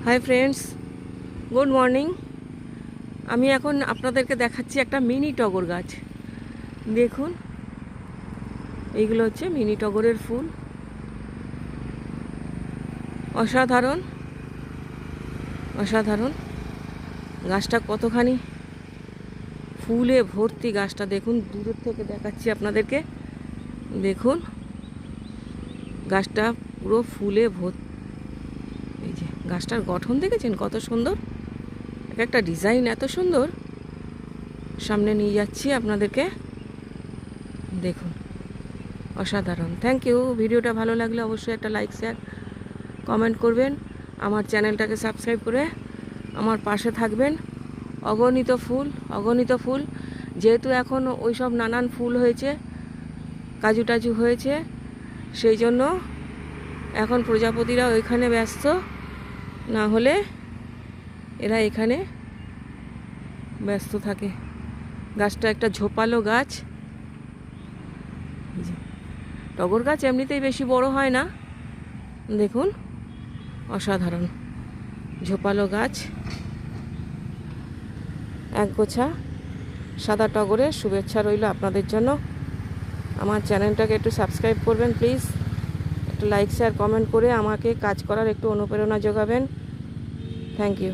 Hi friends, good morning. আমি এখন আপনাদেরকে দেখাচ্ছি একটা মিনি টগর গাছ। দেখুন, এইগুলো হচ্ছে মিনি টগরের ফুল। অসাধারণ অসাধারণ গাছটা কতখানি ফুলে ভর্তি। গাছটা দেখুন, দূরের থেকে দেখাচ্ছি আপনাদেরকে। দেখুন, গাছটা পুরো ফুলে ভর্তি। এই যে গাছটার গঠন দেখেছেন কত সুন্দর, এক একটা ডিজাইন এত সুন্দর। সামনে নিয়ে যাচ্ছি আপনাদেরকে, দেখুন, অসাধারণ। Thank you. ভিডিওটা ভালো লাগলে অবশ্যই একটা লাইক, শেয়ার, কমেন্ট করবেন। আমার চ্যানেলটাকে সাবস্ক্রাইব করে আমার পাশে থাকবেন। অগণিত ফুল, যেহেতু এখন ওই সব নানান ফুল হয়েছে, কাজু টাজু হয়েছে, সেই জন্য এখন প্রজাপতিরা ওইখানে ব্যস্ত, না হলে এরা এখানে ব্যস্ত থাকে। গাছটা একটা ঝোপালো গাছ। টগর গাছ এমনিতেই বেশি বড় হয় না, দেখুন, অসাধারণ ঝোপালো গাছ। একগোছা সাদা টগরের শুভেচ্ছা রইল আপনাদের জন্য। আমার চ্যানেলটাকে একটু সাবস্ক্রাইব করবেন প্লিজ, একটু লাইক, শেয়ার, কমেন্ট করে আমাকে কাজ করার একটু অনুপ্রেরণা যোগাবেন। Thank you.